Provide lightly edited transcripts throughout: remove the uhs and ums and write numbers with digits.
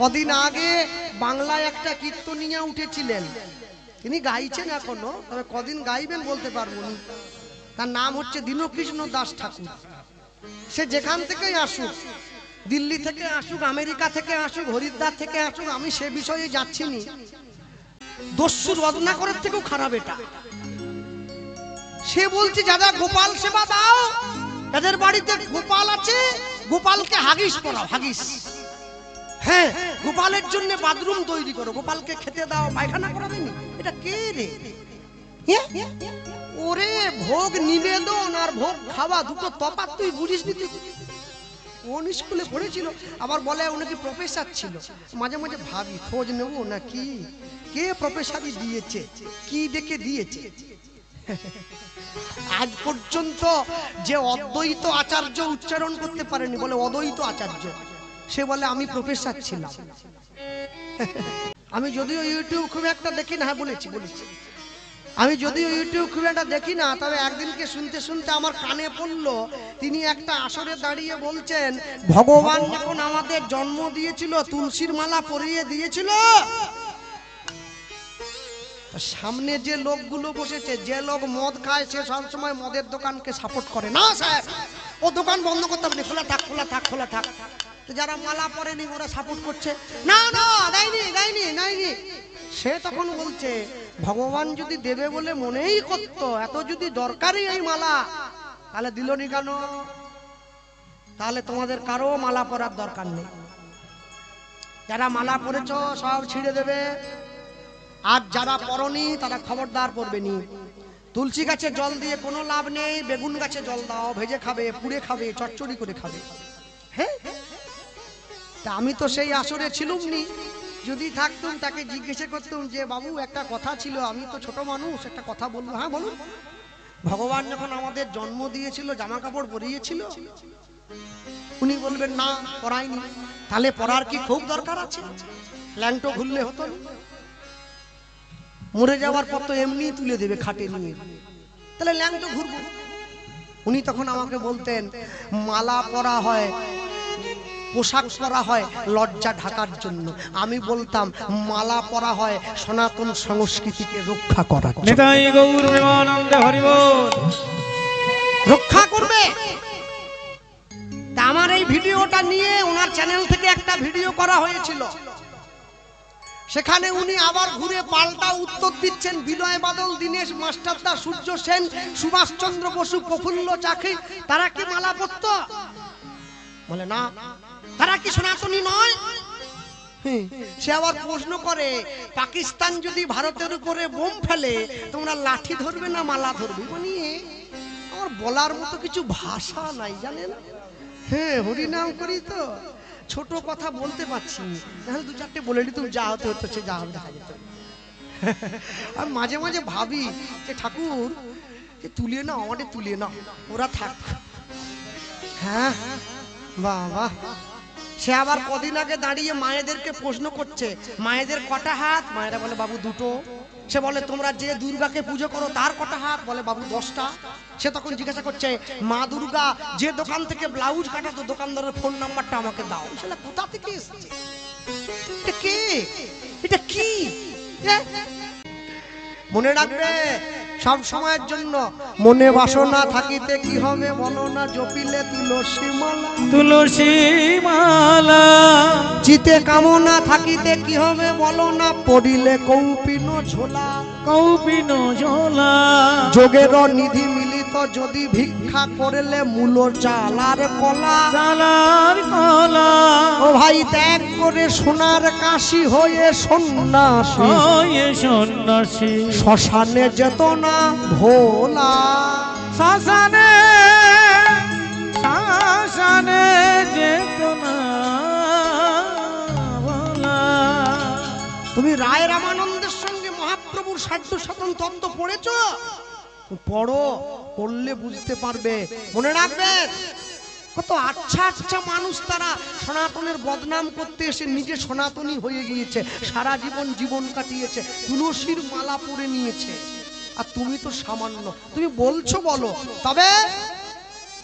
কদিন আগে বাংলায় একটা কীর্তনিয়া উঠেছিলেন, তিনি গাইছেন এখনো, তবে কদিন গাইবেন বলতে পারবো না। তার নাম হচ্ছে দীনকৃষ্ণ দাস ঠাকুর। সে যেখান থেকেই আসুক, দিল্লি থেকে আসুক, আমেরিকা থেকে আসুক, হরিদ্বার থেকে আসুক, আমি সে বিষয়ে যাচ্ছি নি। দস্যু রত্নাকরের থেকেও খারাপ এটা। সে বলছে যারা গোপাল সেবা দাও, যাদের বাড়িতে গোপাল আছে, গোপালকে হাগিস করাও, হাগিস। হ্যাঁ, গোপালের জন্য বাথরুম তৈরি করো, গোপালকে খেতে দাও, পায়খানা করাবেনি। এটা কে রে? ওরে ভোগ নিবেদন আর ভোগ খাওয়া দুটো তফাৎ তুই বুঝিস নি। কোন স্কুলে পড়েছিল? আবার বলে উনি কি প্রফেসর ছিল। মাঝে মাঝে ভাবি খোঁজ নেব নাকি কে প্রফেসরই দিয়েছে, কি ডেকে দিয়েছে। আজ পর্যন্ত যে অদ্বৈত আচার্য উচ্চারণ করতে পারেনি, বলে অদ্বৈত আচার্য, সে বলে আমি প্রফেসর ছিলাম। আমি যদিও ইউটিউব খুব একটা দেখি না, হ্যাঁ বলেছি, আমি যদিও ইউটিউব খুব একটা দেখি না, তবে একদিনকে শুনতে শুনতে আমার কানে পড়লো, তিনি একটা আসরে দাঁড়িয়ে বলছেন, ভগবান যখন আমাদের জন্ম দিয়েছিল তুলসীর মালা পরিয়ে দিয়েছিল, সামনে যে লোকগুলো বসেছে, যে লোক মদ খায় সে সবসময় মদের দোকানকে সাপোর্ট করে। না সাহেব, ও দোকান বন্ধ করতে হবে, খোলা থাক, খোলা থাক, খোলা থাক। যারা মালা পরেনি ওরা সাপোর্ট করছে, না না দেয়নি দেয়নি দেয়নি। সে তখন বলছে ভগবান যদি দেবে বলে মনেই করতো, এত যদি দরকারই এই মালা, তাহলে দিলনি কেন? তাহলে তোমাদের কারো মালা পরার দরকার নেই। যারা মালা পরেছ সব ছিঁড়ে দেবে, আর যারা পরনি তারা খবরদার পড়বে নি। তুলসী গাছে জল দিয়ে কোনো লাভ নেই, বেগুন গাছে জল দাও, ভেজে খাবে, পুড়ে খাবে, চচ্চড়ি করে খাবে। হ্যাঁ, তা আমি তো সেই আসরে ছিলুম নি। যদি থাকতুম তাকে জিজ্ঞেস করতুম যে বাবু একটা কথা ছিল, আমি তো ছোট মানুষ, একটা কথা বলবো। হ্যাঁ বলুন। ভগবান যখন আমাদের জন্ম দিয়েছিল জামা কাপড় পরিয়েছিল? উনি বলবেন না, পরায়নি। তাহলে পরার কি খুব দরকার আছে? ল্যাংটো ঘুরলে হতো না? মরে যাওয়ার পর তো এমনি তুলে দেবে খাটে নিয়ে, তাহলে ল্যাংটো ঘুরবো? উনি তখন আমাকে বলতেন মালা পরা হয়, পোশাক পরা হয় লজ্জা ঢাকার জন্য। আমি বলতাম মালা পরা হয় সনাতন সংস্কৃতিকে রক্ষা করার জন্য। নিতাই গৌর প্রেমানন্দে হরি বল। রক্ষা করবে। তা আমার এই ভিডিওটা নিয়ে ওনার চ্যানেল থেকে একটা ভিডিও করা হয়েছিল, সেখানে উনি আবার ঘুরে পাল্টা উত্তর দিচ্ছেন। বিনয় বাদল, দীনেশ মাস্টারদা, সূর্য সেন, সুভাষচন্দ্র বসু, প্রফুল্ল চাকি, তারা কি মালা পরত? বলে না। তারা কি সনাতনী নয়? সে আবার প্রশ্ন করে, পাকিস্তান যদি ভারতের উপরে বোম ফেলে তোমরা লাঠি ধরবে না মালা ধরবে? মানে আমার বলার মতো কিছু ভাষা নাই, জানেন। হ্যাঁ, হরিনাম করি তো ছোট কথা বলতে পারছি, তাহলে দু চারটে বলে দিতুম, যা হতে হতো সে যা হবে দেখা যেত। আমি মাঝে মাঝে ভাবি যে ঠাকুর তুলিয়ে নাও, আমাদের তুলিয়ে নাও, ওরা থাক। হ্যাঁ বাবা। সে আবার কদিন আগে দাঁড়িয়ে মায়েদেরকে প্রশ্ন করছে, মায়েদের কটা হাত? মায়েরা বলে বাবু দুটো। সে বলে তোমরা যে দুর্গাকে পুজো করো তার কটা হাত? বলে বাবু 10টা। সে তখন জিজ্ঞাসা করছে, মা দুর্গা যে দোকান থেকে ব্লাউজ কাটাতো দোকানদারের ফোন নাম্বারটা আমাকে দাও। সেটা কোথা থেকে এসেছে? এটা কে? এটা কি? মনে রাখবে সব সময়ের জন্য, মনে বাসনা থাকিতে কি হবে বলো না, জপিলে তুলসী মালা, তুলসী মালা। চিতে কামনা থাকিতে কি হবে বলো না, পড়িলে কৌপিন ঝোলা, কৌপিন ঝোলা। যোগের নিধি মিলিত যদি ভিক্ষা করলে, মূল চালার কলা, চালার কলা। ও ভাই ত্যাগ করে সোনার কাশি হয়ে সন্ন্যাসী, হয়ে সন্ন্যাসী। শ্মশানে যেত না ভোলা, শ্মশানে, শ্মশানে যেত না ভোলা। তুমি রায় রামানন্দের সঙ্গে মহাপ্রভুর সাধ্য সাধন তত্ত্ব পড়েছো? পড়ো, পড়লে বুঝতে পারবে। মনে রাখবে কত আচ্ছা আচ্ছা মানুষ তারা সনাতনের বদনাম করতে এসে নিজে সনাতনী হয়ে গিয়েছে, সারা জীবন জীবন কাটিয়েছে, তুলসীর মালা পরে নিয়েছে। আর তুমি তো সামান্য। তুমি বলছো বলো, তবে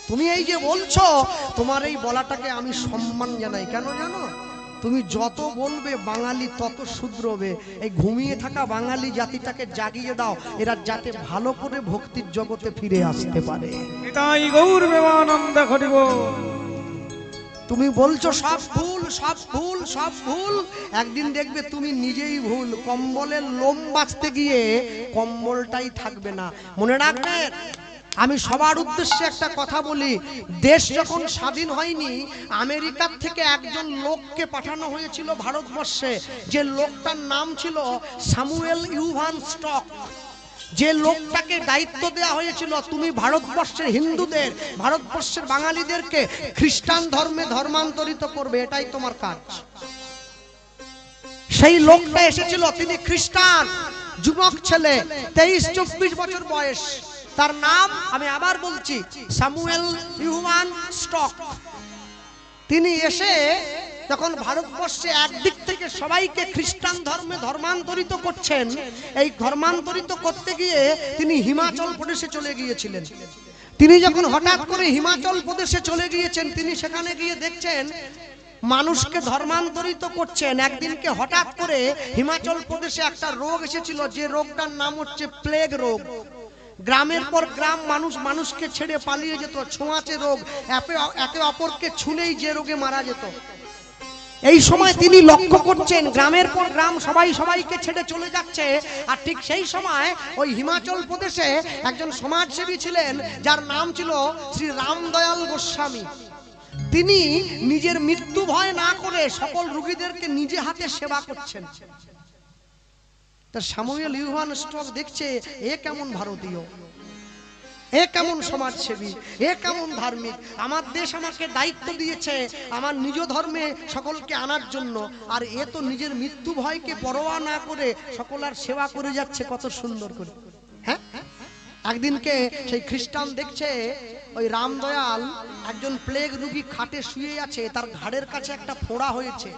তুমি এই যে বলছো, তোমার এই বলাটাকে আমি সম্মান জানাই। কেন জানো? তুমি যত বলবে বাঙালি তত শুধরবে। এই ঘুমিয়ে থাকা বাঙালি জাতিটাকে জাগিয়ে দাও, এরা যাতে ভালো করে ভক্তির জগতে ফিরে আসতে পারে। এটাই গৌর প্রেমানন্দে ঘটিব। তুমি বলছো সব ভুল, সব ভুল, সব ভুল, একদিন দেখবে তুমি নিজেই ভুল। কম্বলের লোম বাঁচতে গিয়ে কম্বলটাই থাকবে না। মনে রাখবেন, আমি সবার উদ্দেশ্যে একটা কথা বলি, দেশ যখন স্বাধীন হয়নি আমেরিকার থেকে একজন লোককে পাঠানো হয়েছিল ভারতবর্ষে, যে লোকটার নাম ছিল স্যামুয়েল ইউভান স্টক। যে লোকটাকে দায়িত্ব দেওয়া হয়েছিল, তুমি ভারতবর্ষের হিন্দুদের, ভারতবর্ষের বাঙালিদেরকে খ্রিস্টান ধর্মে ধর্মান্তরিত করবে, এটাই তোমার কাজ। সেই লোকটা এসেছিল, তিনি খ্রিস্টান, যুবক ছেলে, 23-24 বছর বয়স। তার নাম আমি আবার বলছি, স্যামুয়েল ইউভান স্টক। তিনি এসে যখন ভারতবর্ষে একদিক থেকে সবাইকে খ্রিস্টান ধর্মে ধর্মান্তরিত করছেন, এই ধর্মান্তরিত করতে গিয়ে তিনি হিমাচল প্রদেশে চলে গিয়েছিলেন। তিনি যখন হঠাৎ করে হিমাচল প্রদেশে চলে গিয়েছেন, তিনি সেখানে গিয়ে দেখছেন মানুষকে ধর্মান্তরিত করছেন। একদিনকে হঠাৎ করে হিমাচল প্রদেশে একটা রোগ এসেছিল, যে রোগটার নাম হচ্ছে প্লেগ রোগ। গ্রামের পর গ্রাম মানুষ মানুষকে ছেড়ে পালিয়ে যেত, ছোঁয়াচে রোগ, একে অপরকে ছুঁলেই যে রোগে মারা যেত। এই সময় তিনি লক্ষ্য করছেন গ্রামের পর গ্রাম সবাই সবাইকে ছেড়ে চলে যাচ্ছে। আর ঠিক সেই সময় ওই হিমাচল প্রদেশে একজন সমাজসেবী ছিলেন, যার নাম ছিল শ্রী রামদয়াল গোস্বামী। তিনি নিজের মৃত্যু ভয় না করে সকল রোগীদেরকে নিজে হাতে সেবা করছেন। স্যামুয়েল ইউভান স্টক দেখছে, এ কেমন ভারতীয়, এ কেমন সমাজসেবী, এ কেমন ধার্মিক। আমার দেশ আমাকে দায়িত্ব দিয়েছে আমার নিজ ধর্মে সকলকে আনার জন্য, আর এ তো নিজের মৃত্যু ভয়কে পরোয়া না করে সকলের সেবা করে যাচ্ছে কত সুন্দর করে। হ্যাঁ, একদিনকে সেই খ্রিস্টান দেখছে ওই রামদয়াল একজন প্লেগ রোগী খাটে শুয়ে আছে, তার ঘাড়ের কাছে একটা ফোঁড়া হয়েছে।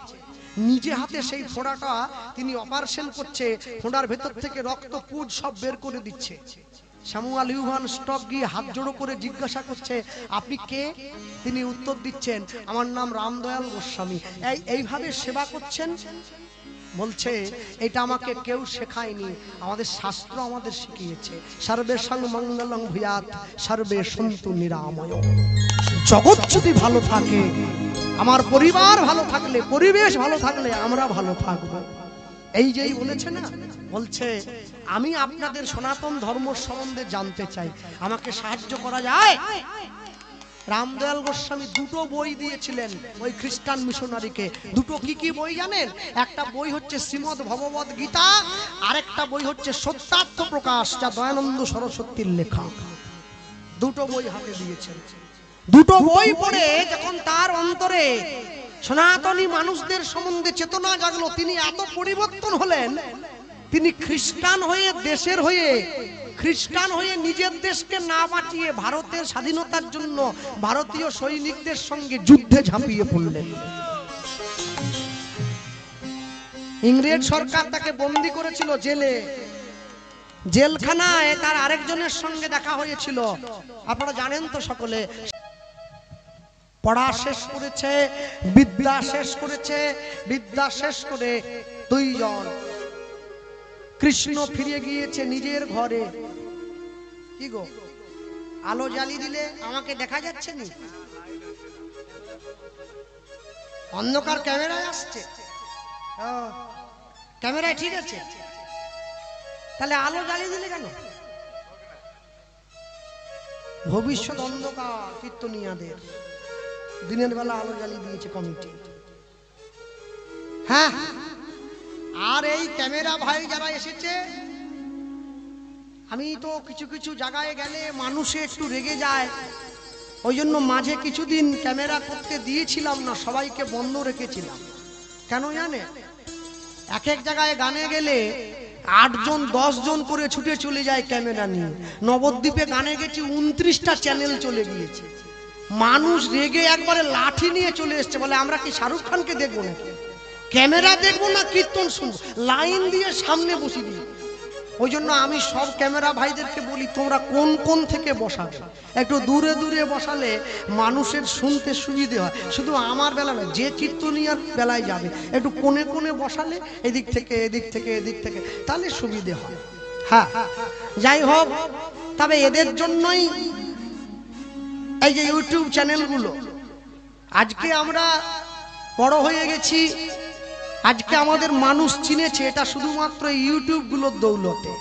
নিজে হাতে সেই ফোঁড়াটা তিনি অপারেশন করছে, ফোঁড়ার ভেতর থেকে রক্ত পুজ সব বের করে দিচ্ছে। স্যামুয়েল ইউভান স্টক গিয়ে হাত জোড়ো করে জিজ্ঞাসা করছে, আপনি কে? তিনি উত্তর দিচ্ছেন, আমার নাম রামদয়াল গোস্বামী। এইভাবে সেবা করছেন। বলছে, এটা আমাকে কেউ শেখায়নি, আমাদের শাস্ত্র আমাদের শিখিয়েছে। সর্বেষাং মঙ্গলং ভূয়াৎ সর্বে সন্তু নিরাময়। জগৎ যদি ভালো থাকে, আমার পরিবার ভালো থাকলে, পরিবেশ ভালো থাকলে আমরা ভালো থাকবো। এই যেই বলেছে না, বলছে আমি আপনাদের সনাতন ধর্ম সম্বন্ধে জানতে চাই, আমাকে সাহায্য করা যায়? রামদয়াল গোস্বামী দুটো বই দিয়েছিলেন ওই খ্রিস্টান মিশনারিকে। দুটো কি কি বই জানেন? একটা বই হচ্ছে শ্রীমদ ভগবদ গীতা, আরেকটা বই হচ্ছে সত্যার্থ প্রকাশ, যা দয়ানন্দ সরস্বতীর লেখা। দুটো বই হাতে দিয়েছেন। দুটো বই পড়ে যখন তার অন্তরে সনাতনী মানুষদের সম্বন্ধে চেতনা জাগলো, তিনি এত পরিবর্তন হলেন, তিনি খ্রিস্টান হয়ে, দেশের হয়ে, খ্রিস্টান হয়ে নিজের দেশকে না বাঁচিয়ে ভারতের স্বাধীনতার জন্য ভারতীয় সৈনিকদের সঙ্গে যুদ্ধে ঝাঁপিয়ে পড়লেন। ইংরেজ সরকার তাকে বন্দী করেছিল জেলে। জেলখানায় তার আরেকজনের সঙ্গে দেখা হয়েছিল, আপনারা জানেন তো সকলে। পড়া শেষ করেছে, বিদ্যা শেষ করেছে, বিদ্যা শেষ করে দুইজন কৃষ্ণ ফিরে গিয়েছে নিজের ঘরে। কি গো, আলো জ্বালিয়ে দিলে আমাকে দেখা যাচ্ছে না? অন্ধকার ক্যামেরায় আসছে, ক্যামেরায় ঠিক আছে, তাহলে আলো জ্বালিয়ে দিলে কেন? ভবিষ্যৎ অন্ধকার কীর্তনিয়াদের, দিনের বেলা আলো জ্বালিয়ে দিয়েছে কমিটি। হ্যাঁ, আর এই ক্যামেরা ভাই যারা এসেছে, আমি তো কিছু কিছু জায়গায় গেলে মানুষে একটু রেগে যায়, ওই জন্য মাঝে কিছুদিন ক্যামেরা করতে দিয়েছিলাম না, সবাইকে বন্ধ রেখেছিলাম। কেন জানে? এক এক জায়গায় গানে গেলে 8 জন 10 জন করে ছুটে চলে যায় ক্যামেরা নিয়ে। নবদ্বীপে গানে গেছি, 29টা চ্যানেল চলে গিয়েছে। মানুষ রেগে একবারে লাঠি নিয়ে চলে এসছে, বলে আমরা কি শাহরুখ খানকে দেখবো নাকি? ক্যামেরা দেখবো না কীর্তন শুনবো? লাইন দিয়ে সামনে বসিয়ে দিয়ে ওই জন্য আমি সব ক্যামেরা ভাইদেরকে বলি তোমরা কোন কোন থেকে বসাবে, একটু দূরে দূরে বসালে মানুষের শুনতে সুবিধে হয়। শুধু আমার বেলা নয়, যে কীর্তনিয়ার বেলায় যাবে একটু কোণে কোণে বসালে এদিক থেকে এদিক থেকে এদিক থেকে, তাহলে সুবিধে হয়। হ্যাঁ, যাই হোক, তবে এদের জন্যই এই যে ইউটিউব চ্যানেলগুলো, আজকে আমরা বড় হয়ে গেছি, আজকে আমাদের মানুষ চিনেছে, এটা শুধুমাত্র ইউটিউব গুলোর দৌলতে।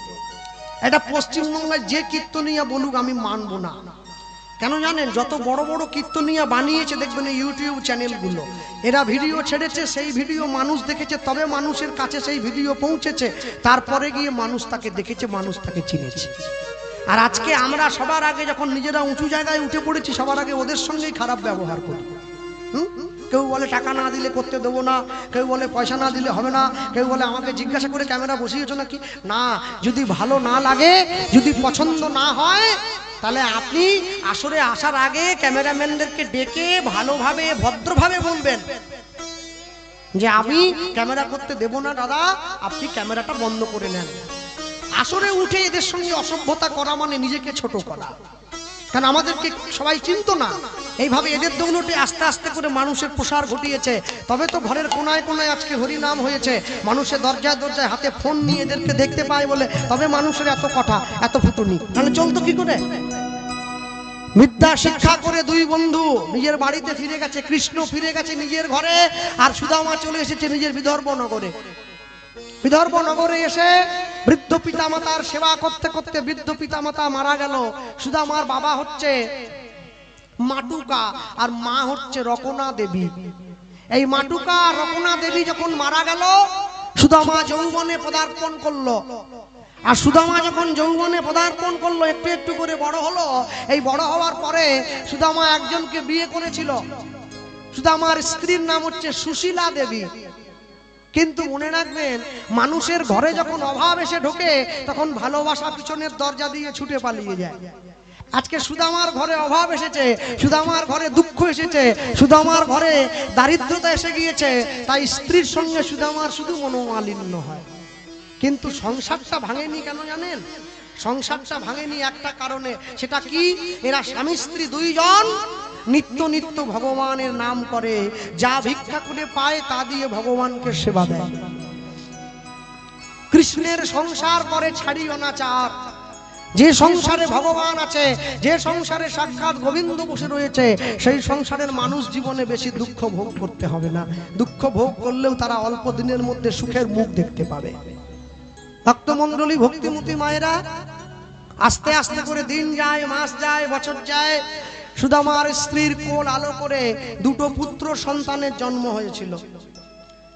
এটা পশ্চিমবঙ্গের যে কীর্তনিয়া বলুক আমি মানব না। কেন জানেন? যত বড় বড় কীর্তনিয়া বানিয়েছে দেখবেন ইউটিউব চ্যানেলগুলো, এরা ভিডিও ছেড়েছে, সেই ভিডিও মানুষ দেখেছে, তবে মানুষের কাছে সেই ভিডিও পৌঁছেছে, তারপরে গিয়ে মানুষ তাকে দেখেছে, মানুষ তাকে চিনেছে। আর আজকে আমরা সবার আগে যখন নিজেরা উঁচু জায়গায় উঠে পড়েছি, সবার আগে ওদের সঙ্গেই খারাপ ব্যবহার করি। কেউ বলে টাকা না দিলে করতে দেবো না, কেউ বলে পয়সা না দিলে হবে না, কেউ বলে আমাকে জিজ্ঞাসা করে ক্যামেরা বসিয়েছো নাকি। না, যদি ভালো না লাগে, যদি পছন্দ না হয়, তাহলে আপনি আসরে আসার আগে ক্যামেরাম্যানদেরকে ডেকে ভালোভাবে ভদ্রভাবে বলবেন যে আমি ক্যামেরা করতে দেব না দাদা, আপনি ক্যামেরাটা বন্ধ করে নেন। আসরে উঠে এদের সঙ্গে অসভ্যতা করা মানে নিজেকে ছোট করা। কারণ আমাদেরকে সবাই চিনতো না, এইভাবে এদের দৌলতে আস্তে আস্তে করে মানুষের প্রসার ঘটিয়েছে। তবে তো ঘরের কোনায় কোনায় আজকে হরিনাম হয়েছে, মানুষের দরজায় দরজায় হাতে ফোন নিয়ে এদেরকে দেখতে পায় বলে তবে মানুষের এত কথা, এত ফুটুনি। তাহলে চলতো কি করে? বিদ্যা শিক্ষা করে দুই বন্ধু নিজের বাড়িতে ফিরে গেছে, কৃষ্ণ ফিরে গেছে নিজের ঘরে, আর সুদামা চলে এসেছে নিজের বিদর্ভ নগরে। বিদর্ভ নগরে এসে বৃদ্ধ পিতামাতার সেবা করতে করতে বৃদ্ধ পিতামাতা মারা গেল। সুদামার বাবা হচ্ছে মাটুকা আর মা হচ্ছে রকনা দেবী। এই মাটুকা আর রকনা দেবী যখন মারা গেল, সুদামা যৌবনে পদার্পণ করলো। আর সুদামা যখন যৌবনে পদার্পণ করলো, একটু একটু করে বড় হলো। এই বড় হওয়ার পরে সুদামা একজনকে বিয়ে করেছিল। সুদামার স্ত্রীর নাম হচ্ছে সুশীলা দেবী। কিন্তু মনে রাখবেন, মানুষের ঘরে যখন অভাব এসে ঢোকে, তখন ভালোবাসা পিছনের দরজা দিয়ে ছুটে পালিয়ে যায়। আজকে সুদামার ঘরে অভাব এসেছে, সুদামার ঘরে দুঃখ এসেছে, সুদামার ঘরে দারিদ্রতা এসে গিয়েছে, তাই স্ত্রীর সঙ্গে সুদামার শুধু মনোমালিন্য হয়। কিন্তু সংসারটা ভাঙেনি। কেন জানেন? সংসারটা ভাঙেনি একটা কারণে। সেটা কি? এরা স্বামী স্ত্রী দুইজন নিত্য নিত্য ভগবানের নাম করে, যা ভিক্ষা করে পায় তা দিয়ে ভগবানকে সেবা দেয়। কৃষ্ণের সংসার করে ছাড়ি অনাচার। যে সংসারে ভগবান আছে, যে সংসারে সাক্ষাৎ গোবিন্দ বসে রয়েছে, সেই সংসারের মানুষ জীবনে বেশি দুঃখ ভোগ করতে হবে না। দুঃখ ভোগ করলেও তারা অল্প দিনের মধ্যে সুখের মুখ দেখতে পাবে। ভক্তমণ্ডলী, ভক্তিমতী মায়েরা, আস্তে আস্তে করে দিন যায়, মাস যায়, বছর যায়। সুদামার স্ত্রীর কোল আলো করে দুটো পুত্র সন্তানের জন্ম হয়েছিল।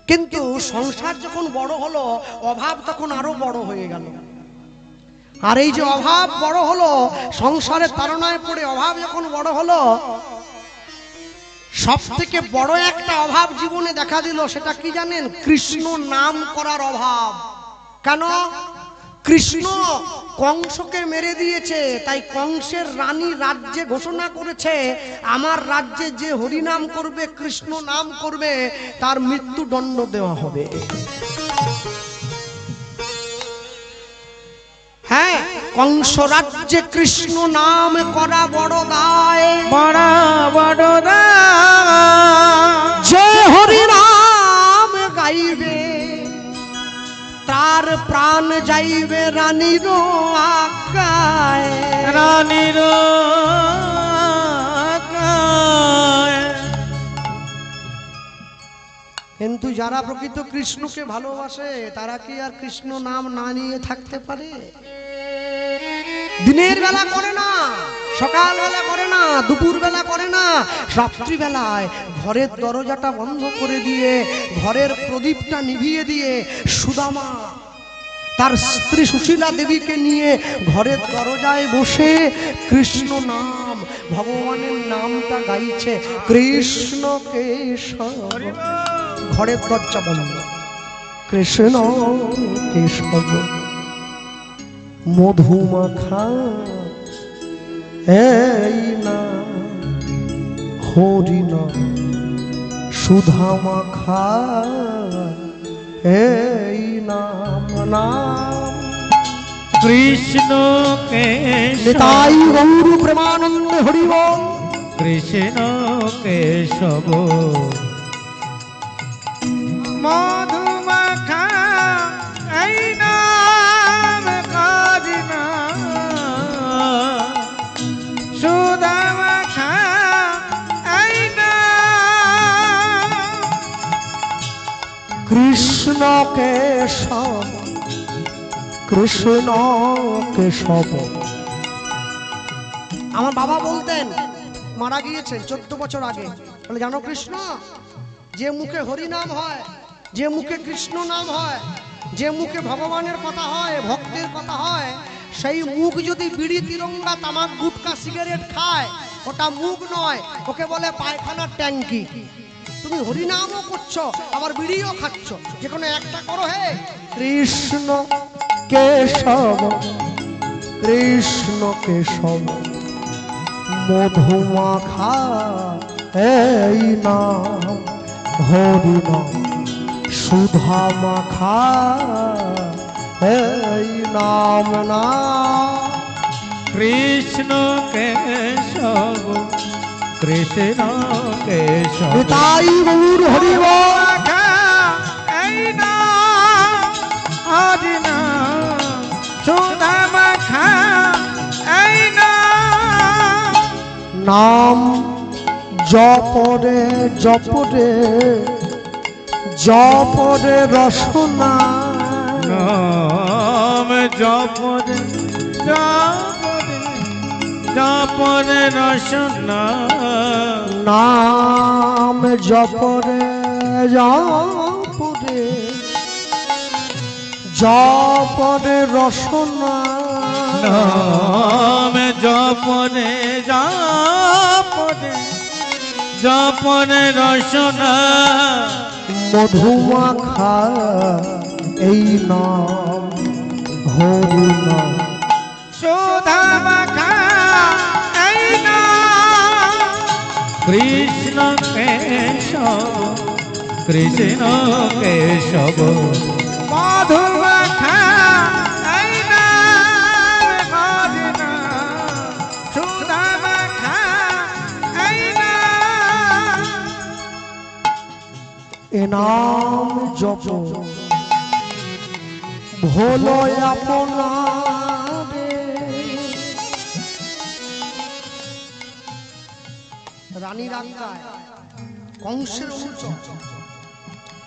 কিন্তু সংসার যখন বড় হলো, অভাব তখন আরো বড় হয়ে গেল। আর এই যে অভাব বড় হলো, সংসারের তাড়নায় পড়ে অভাব যখন বড় হলো, সব থেকে বড় একটা অভাব জীবনে দেখা দিল। সেটা কি জানেন? কৃষ্ণ নাম করার অভাব। কেন? কৃষ্ণ কংসকে মেরে দিয়েছে, তাই কংসের রানী রাজ্যে ঘোষণা করেছে, আমার রাজ্যে যে হরিনাম করবে, কৃষ্ণ নাম করবে, তার মৃত্যুদণ্ড দেওয়া হবে। হ্যাঁ, কংস রাজ্যে কৃষ্ণ নাম করা বড় দায়, বড় বড় দায়। যে হরিনাম গাইবে তার প্রাণ যাইবে রানীর আজ্ঞায়, রানীর আজ্ঞায়। কিন্তু যারা প্রকৃত কৃষ্ণকে ভালোবাসে, তারা কি আর কৃষ্ণ নাম না নিয়ে থাকতে পারে? দিনের বেলা করে না, সকাল বেলা করে না, দুপুর বেলা করে না, রাত্রি বেলায় ঘরের দরজাটা বন্ধ করে দিয়ে, ঘরের প্রদীপটা নিভিয়ে দিয়ে সুদামা তার স্ত্রী সুশীলা দেবীকে নিয়ে ঘরের দরজায় বসে কৃষ্ণ নাম, ভগবানের নামটা গাইছে। কৃষ্ণ কেশব, ঘরের দরজা বন্ধ। কৃষ্ণ কেশব মধুমাখা এই না হরিনাম, সুধামাখা এই নাম। নাম কৃষ্ণ কেশব নিতাই গৌর প্রেমানন্দে হরি বল। কৃষ্ণ কেশব মধুমাখা এই নাম কাজিনা সুধামাখা এই নাম কৃষ্ণ কেশব কৃষ্ণ কেশব। আমার বাবা বলতেন, মারা গিয়েছেন 14 বছর আগে, বলে জানো কৃষ্ণ, যে মুখে হরি নাম হয়, যে মুখে কৃষ্ণ নাম হয়, যে মুখে ভগবানের কথা হয়, ভক্তের কথা হয়, সেই মুখ যদি বিড়ি তিরঙ্গা তামাক গুটকা সিগারেট খায়, ওটা মুখ নয়, ওকে বলে পায়খানার ট্যাঙ্কি। তুমি হরিনামও করছো আবার বিড়িও খাচ্ছ, যে কোনো একটা করো। হে কৃষ্ণ কেশব কৃষ্ণ কেশব মধুমাখা এই নাম হরি নাম সুধা মাখা এই নাম না। কৃষ্ণ কেশব কৃষ্ণ কেশব নিতাই গৌর হরি বল। এই নাম হরি নাম সুধামাখা এই নাম নাম জপরে জপরে জপরে রসনা নাম জপরে জপরে জপরে রসনা নাম জপরে জপরে জপরে রসনা নাম জপরে জপরে জপরে রসনা মধুমাখা এই নাম হরি নাম সুধামাখা এই নাম কৃষ্ণ কেশব কৃষ্ণ কেশব মধুমাখা এই নাম হরি নাম সুধামাখা এই নাম এ নাম জপ ভোলো আপনারে। রানী রাঙ্গায় কংসের অনুচর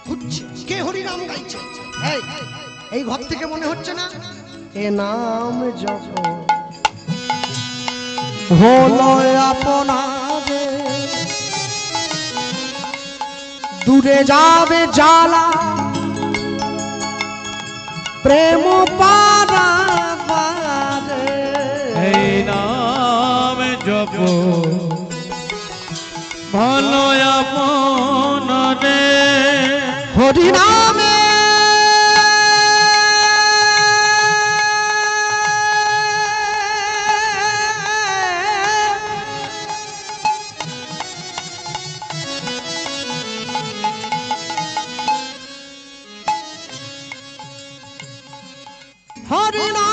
খুঁজছে কে হরি নাম গাইছে। এই ঘর থেকে মনে হচ্ছে না এ নাম জপ হলো আপনারে। দূরে যাবে জ্বালা প্রেম পারাবারে। এই নাম জপ ভালো আপনারে হরি নামে হরি নাম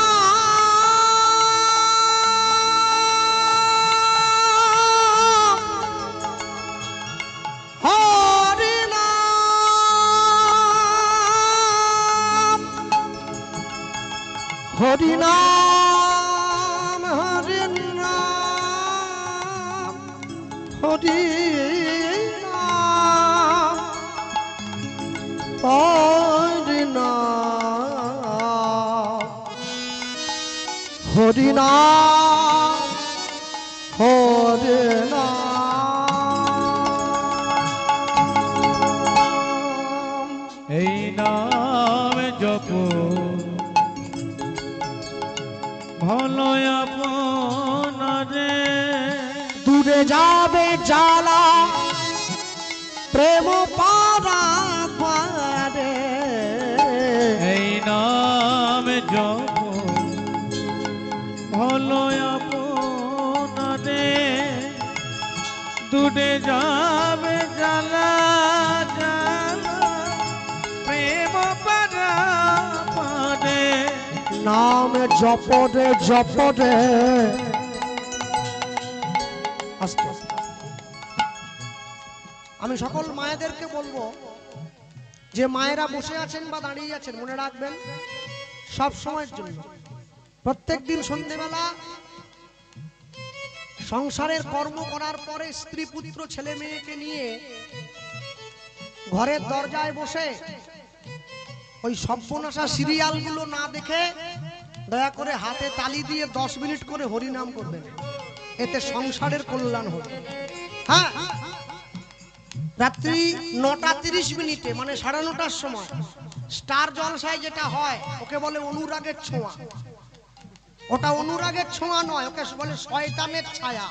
হরি নাম হরি নাম হরি নাম হরি নাম হরি নাম হরি নাম হরি নাম। এই নাম জপ ভালো আপনারে দূরে যাবে জ্বালা প্রেম পারা পারে। এই নাম জপ ভালো আপনারে দূরে যাবে জ্বালা জ্বালা প্রেম পারা পারে। নাম জপরে জপরে আস্তে আস্তে। আমি সকল মায়েদেরকে বলবো, যে মায়েরা বসে আছেন বা দাঁড়িয়ে আছেন, মনে রাখবেন সব সময়ের জন্য প্রত্যেকদিন সন্ধ্যেবেলা সংসারের কর্ম করার পরে স্ত্রী পুত্র ছেলে মেয়েকে নিয়ে ঘরের দরজায় বসে ওই সর্বনাশা সিরিয়ালগুলো না দেখে দয়া করে হাতে তালি দিয়ে 10 মিনিট করে হরিনাম করবেন, এতে সংসারের কল্যাণ হবে। হ্যাঁ, রাত্রি 9:30 মানে 9:30টার সময় স্টার জলসায় যেটা হয় ওকে বলে অনুরাগের ছোঁয়া। ওটা অনুরাগের ছোঁয়া নয়, ওকে বলে শয়তানের ছায়া।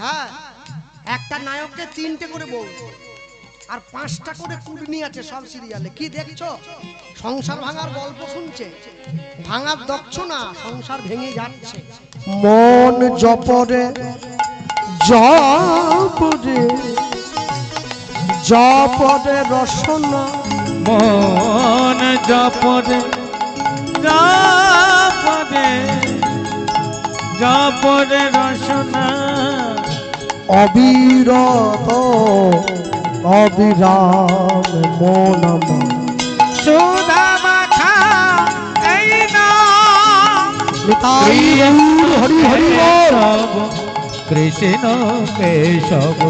হ্যাঁ, একটা নায়ককে 3টে করে বউ আর 5টা করে কুটনি আছে সব সিরিয়ালে। কি দেখছো? সংসার ভাঙার গল্প শুনছে। ভাঙার দেখছো না, সংসার ভেঙে যাচ্ছে। মন জপরে জপরে জপরে রসনা, মন জপরে জপরে জপরে রসনা, অবিরত অবিরাম মন আমার। সুধা মাখা এই নাম, হরি হরি বল। কৃষ্ণ কেশব,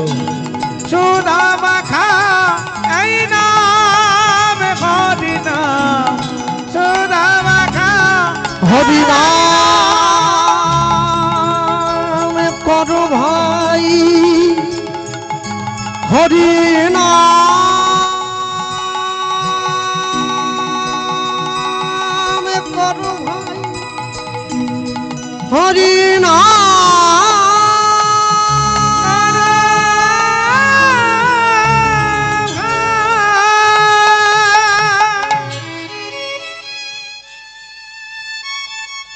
সুধা মাখা এই নাম, হরি নাম, সুধা মাখা হরি নাম করো ভাই, হরি নাম করো ভাই, হরি নাম।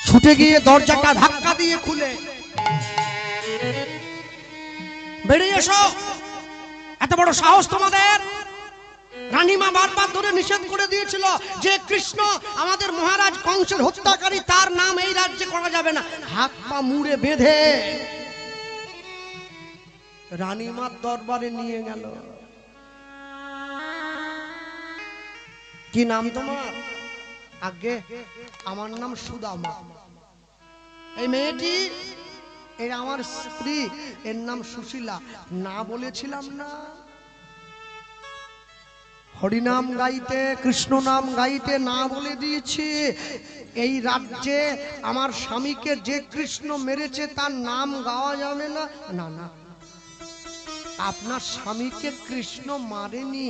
ছুটে গিয়ে দরজাটা ধাক্কা দিয়ে খুলে বেরিয়ে এসো। এত বড় সাহস তোমাদের! রানীমা বারবার ধরে নিষেধ করে দিয়েছিল যে কৃষ্ণ আমাদের মহারাজ কংসের হত্যাকারী, তার নাম এই রাজ্যে করা যাবে না। হাত পা মুড়ে বেঁধে রানীমার দরবারে নিয়ে গেল। কি নাম তোমার? আগে আমার নাম সুদামা। এই মেয়েটি, এর আমার স্ত্রী, এর নাম সুশীলা। না বলেছিলাম না হরিনাম গাইতে, কৃষ্ণ নাম গাইতে? না বলে দিয়েছি। এই রাজ্যে আমার স্বামীকে যে কৃষ্ণ মেরেছে তার নাম গাওয়া যাবে না। না না, আপনার স্বামীকে কৃষ্ণ মারেনি,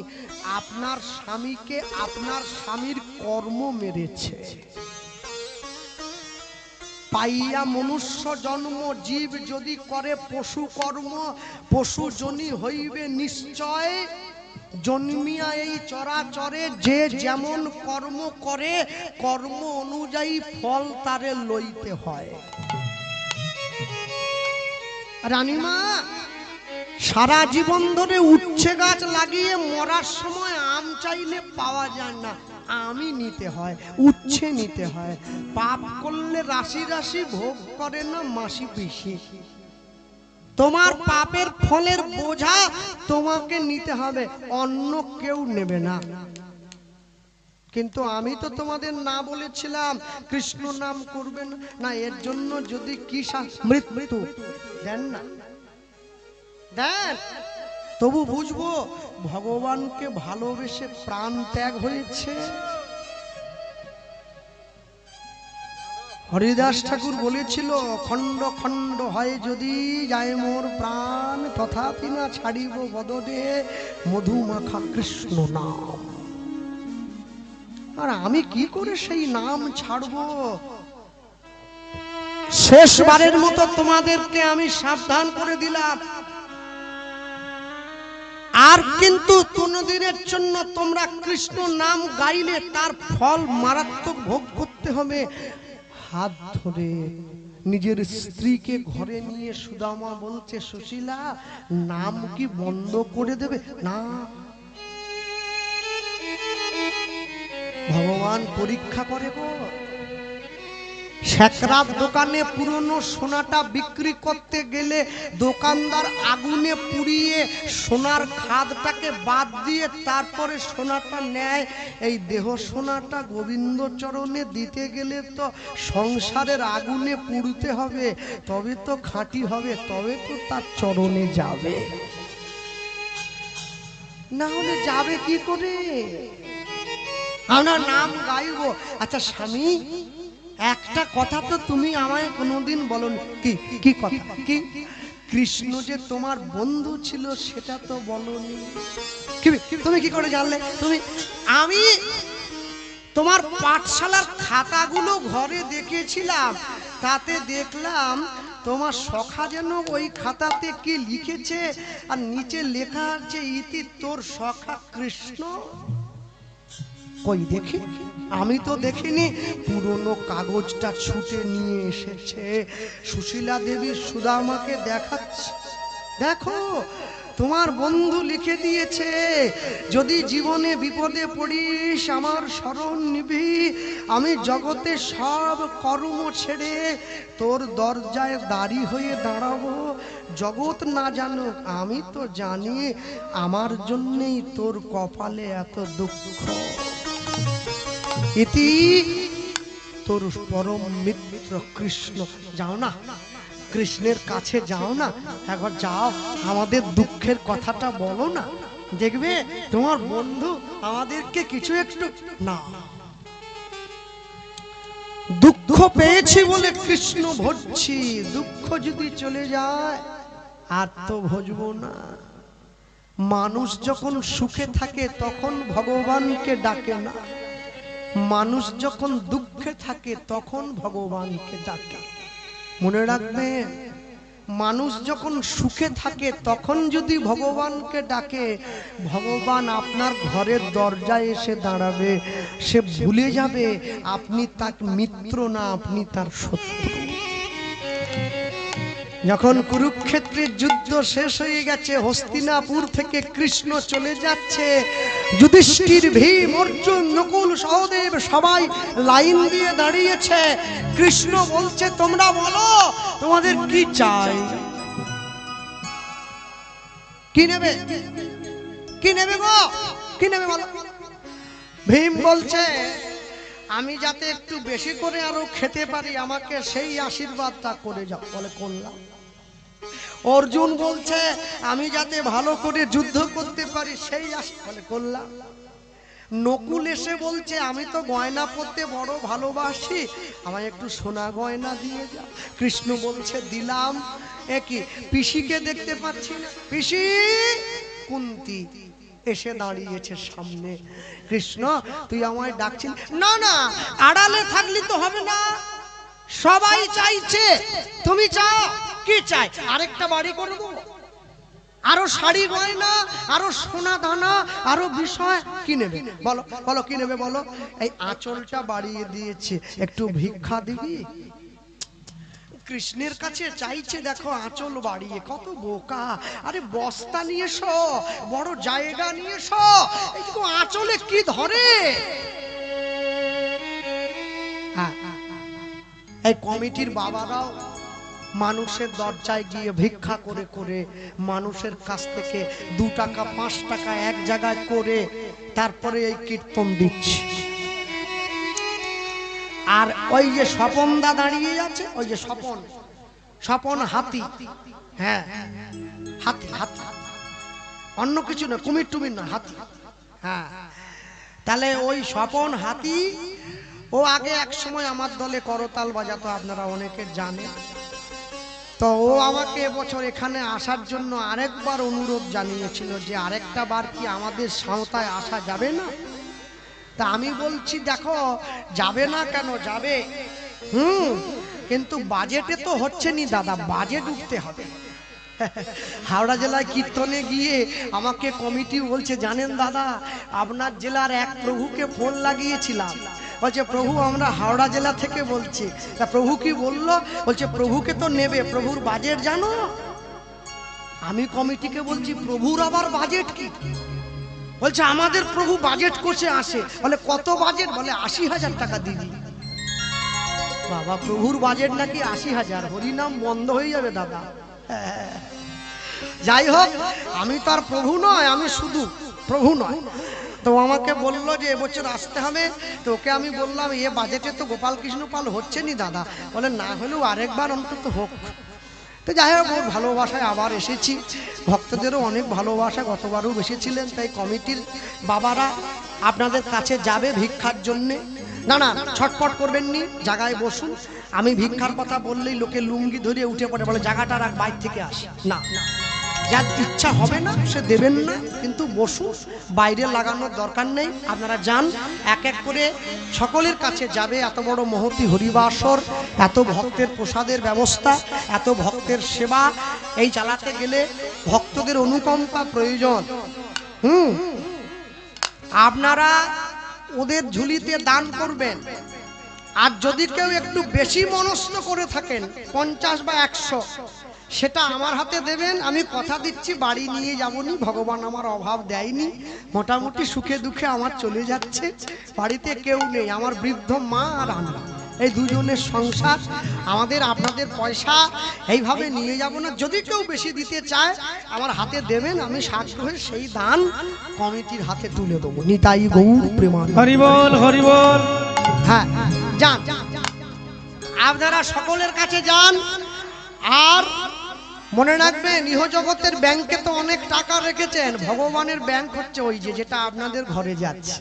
আপনার স্বামীকে আপনার স্বামীর কর্ম মেরেছে। পাইয়া মনুষ্য জন্ম, জীব যদি করে পশু কর্ম, পশু জনি হইবে নিশ্চয়। জন্মিয়া এই চরাচরে যে যেমন কর্ম করে, কর্ম অনুযায়ী ফল তারে লইতে হয়। রানীমা সারা জীবন ধরে উচ্ছে গাছ লাগিয়ে মরার সময় আম চাইলে পাওয়া যায় না, আমি নিতে হয়, উচ্ছে নিতে হয়। পাপ করলে রাশি রাশি ভোগ করে না মাসি পিসি। তোমার পাপের ফলের বোঝা তোমাকে নিতে হবে, অন্য কেউ নেবে না। কিন্তু আমি তো তোমাদের না বলেছিলাম কৃষ্ণ নাম করবেন না, এর জন্য যদি কি মৃত্যু দেন না দেন, তবু বুঝবো ভগবানকে ভালোবেসে প্রাণ ত্যাগ হয়েছে। হরিদাস ঠাকুর বলেছিল, খণ্ড খণ্ড হয় যদি যায় মোর প্রাণ, তথাপি না ছাড়িব বদনে মধুমাখা কৃষ্ণ নাম। আর আমি কি করে সেই নাম ছাড়বো? শেষবারের মতো তোমাদেরকে আমি সাবধান করে দিলাম। আর কিন্তু কোনদিনের জন্য তোমরা কৃষ্ণ নাম গাইলে তার ফল মারাত্মক ভোগ করতে হবে। হাত ধরে নিজের স্ত্রীকে ঘরে নিয়ে সুদামা বলছে, সুশীলা নাম কি বন্ধ করে দেবে? না, ভগবান পরীক্ষা করে গো। স্যাকরার দোকানে পুরনো সোনাটা বিক্রি করতে গেলে দোকানদার আগুনে পুড়িয়ে সোনার খাদটাকে বাদ দিয়ে তারপরে সোনাটা নেয়। এই দেহ সোনাটা গোবিন্দ চরণে দিতে গেলে তো সংসারের আগুনে পুড়তে হবে, তবে তো খাঁটি হবে, তবে তো তার চরণে যাবে, না হলে যাবে কি করে? আমরা নাম গাইবো। আচ্ছা স্বামী, একটা কথা তো তুমি আমায় কোনোদিন বলনি। কি কি কথা? কি কৃষ্ণ যে তোমার বন্ধু ছিল সেটা তো বলনি। তুমি কি করে জানলে? তুমি আমি তোমার পাঠশালার খাতাগুলো ঘরে দেখেছিলাম, তাতে দেখলাম তোমার সখা যেন ওই খাতাতে কি লিখেছে, আর নিচে লেখা আছে ইতি তোর সখা কৃষ্ণ। কই দেখি, আমি তো দেখিনি। পুরনো কাগজটা ছুটে নিয়ে এসেছে, সুশীলা দেবী সুদামাকে দেখাচ্ছে। দেখো তোমার বন্ধু লিখে দিয়েছে, যদি জীবনে বিপদে পড়িস আমার শরণ নিবি, আমি জগতে সব কর্ম ছেড়ে তোর দরজায় দাঁড়ি হয়ে দাঁড়াবো। জগৎ না জানুক, আমি তো জানি আমার জন্যেই তোর কপালে এত দুঃখ। ইতি তোর পরম মিত্র কৃষ্ণ। যাও না, কৃষ্ণের কাছে যাও না, একবার যাও, আমাদের দুঃখের কথাটা বলো না, দেখবে তোমার বন্ধু আমাদেরকে কিছু একটু না। দুঃখ পেয়েছি বলে কৃষ্ণ ভজছি, দুঃখ যদি চলে যায় আর তো ভজবো না। মানুষ যখন সুখে থাকে তখন ভগবানকে ডাকে না, মানুষ যখন দুঃখে থাকে তখন ভগবানকে ডাকে। মনে রাখবেন, মানুষ যখন সুখে থাকে তখন যদি ভগবানকে ডাকে, ভগবান আপনার ঘরের দরজায় এসে দাঁড়াবে। সে ভুলে যাবে আপনি তার মিত্র না, আপনি তার শত্রু। যখন কুরুক্ষেত্রের যুদ্ধ শেষ হয়ে গেছে, হস্তিনাপুর থেকে কৃষ্ণ চলে যাচ্ছে, যুধিষ্ঠির, ভীম, অর্জুন, নকুল, সহদেব সবাই লাইন দিয়ে দাঁড়িয়েছে। কৃষ্ণ বলছে তোমরা বলো তোমাদের কি চাই, কি নেবে, কি নেবে গো, কি নেবে বলো। ভীম বলছে আমি যাতে একটু বেশি করে আরো খেতে পারি, আমাকে সেই আশীর্বাদটা করে যাও। বলে করলাম। অর্জুন বলছে আমি যাতে ভালো করে যুদ্ধ করতে পারি, সেই বলে করলাম। নকুল এসে বলছে আমি তো গয়না পরতে বড় ভালোবাসি, আমায় একটু সোনা গয়না দিয়ে যাও। কৃষ্ণ বলছে দিলাম। একই পিসিকে দেখতে পাচ্ছি না, পিসি। কুন্তি এসে দাঁড়িয়েছে সামনে। কৃষ্ণ তুই আমায় ডাকছিস? না না, আড়ালে থাকলি তো হবে না, সবাই চাইছে, তুমি চাও। কি চাই? আরেকটা বাড়ি করে দেবো, আরো শাড়ি গয়না, আরো সোনা দানা, আরো বিষয়। কি নেবে বলো, বলো কি নেবে বলো। এই আঁচলটা বাড়িয়ে দিয়েছে, একটু ভিক্ষা দিবি। কৃষ্ণের কাছে চাইছে, দেখো আঁচল বাড়িয়ে, কত বোকা। আরে বস্তা নিয়ে এসো, বড় জায়গা নিয়ে এসো, এইটুকু আঁচলে কি ধরে। এই কমিটির বাবারাও মানুষের দরজায় গিয়ে ভিক্ষা করে করে মানুষের কাছ থেকে 2 টাকা 5 টাকা এক জায়গায় করে তারপরে এই কীর্তন দিচ্ছে। আর ওই যে স্বপনদা দাঁড়িয়ে আছে, ওই যে স্বপন, স্বপন হাতি, হ্যাঁ হাতি, হাতি, অন্য কিছু না, কুমির টুমির না, হাতি। হ্যাঁ, তাহলে ওই স্বপন হাতি, ও আগে এক সময় আমার দলে করতাল বাজাতো, আপনারা অনেকে জানেন। তো ও আমাকে এবছর এখানে আসার জন্য আরেকবার অনুরোধ জানিয়েছিল যে আরেকটা বার কি আমাদের সাঁওতায় আসা যাবে না। তা আমি বলছি দেখো যাবে না কেন, যাবে, কিন্তু বাজেটে তো হচ্ছে নি দাদা, বাজেট উঠতে হবে। হাওড়া জেলায় কীর্তনে গিয়ে আমাকে কমিটি বলছে জানেন দাদা, আপনার জেলার এক প্রভুকে ফোন লাগিয়েছিলাম, বলছে প্রভু আমরা হাওড়া জেলা থেকে বলছি। তা প্রভু কি বললো? বলছে প্রভুকে তো নেবে, প্রভুর বাজেট জানো? আমি কমিটিকে বলছি প্রভুর আবার বাজেট কি? বলছে আমাদের প্রভু বাজেট করছে আসে। বলে কত বাজেট? বলে 80,000 টাকা দিদি। বাবা প্রভুর বাজেট নাকি ৮০,০০০, হরিনাম বন্ধ হয়ে যাবে দাদা। যাই হোক, আমি তো আর প্রভু নয়, আমি শুধু প্রভু নয়। তো আমাকে বললো যে এবছর আসতে হবে। তো ওকে আমি বললাম এ বাজেটে তো গোপাল কৃষ্ণ পাল হচ্ছে নি দাদা। বলে না হলেও আরেকবার অন্তত হোক। তো যাই হোক, ওর ভালোবাসায় আবার এসেছি। ভক্তদেরও অনেক ভালোবাসা, গতবারও এসেছিলেন। তাই কমিটির বাবারা আপনাদের কাছে যাবে ভিক্ষার জন্যে। না না, ছটফট করবেন নি, জায়গায় বসুন। আমি ভিক্ষার কথা বললেই লোকে লুঙ্গি ধরিয়ে উঠে পড়ে, বলে জায়গাটা রাখ, বাইরে থেকে আসি। না, যার ইচ্ছা হবে না সে দেবেন না, কিন্তু বসুন, বাইরে লাগানোর দরকার নেই। আপনারা যান, এক এক করে সকলের কাছে যাবে। এত বড় মহতি হরিবাসর, এত ভক্তের প্রসাদের ব্যবস্থা, এত ভক্তের সেবা, এই চালাতে গেলে ভক্তদের অনুকম্পা প্রয়োজন। আপনারা ওদের ঝুলিতে দান করবেন। আর যদি কেউ একটু বেশি মনস্থ করে থাকেন, 50 বা 100, সেটা আমার হাতে দেবেন। আমি কথা দিচ্ছি বাড়ি নিয়ে যাবনি, ভগবান আমার অভাব দেয়নি। মোটামুটি সুখে দুঃখে আমার চলে যাচ্ছে। বাড়িতে কেউ নেই, আমার বৃদ্ধ মা আর আমি, এই দুজনের সংসার। আমাদের আপনাদের পয়সা এইভাবে নিয়ে যাব না। যদি কেউ বেশি দিতে চায় আমার হাতে দেবেন, আমি সাহায্য হয়ে সেই দান কমিটির হাতে তুলে দেবো। নিতাই গৌর প্রেমানন্দ। হরি বল, হরি বল। হ্যাঁ, যান, আপনারা সকলের কাছে যান। আর মনে রাখবেন, ইহজগতের ব্যাংকে তো অনেক টাকা রেখেছেন, ভগবানের ব্যাংক হচ্ছে ওই যেটা আপনাদের ঘরে যাচ্ছে।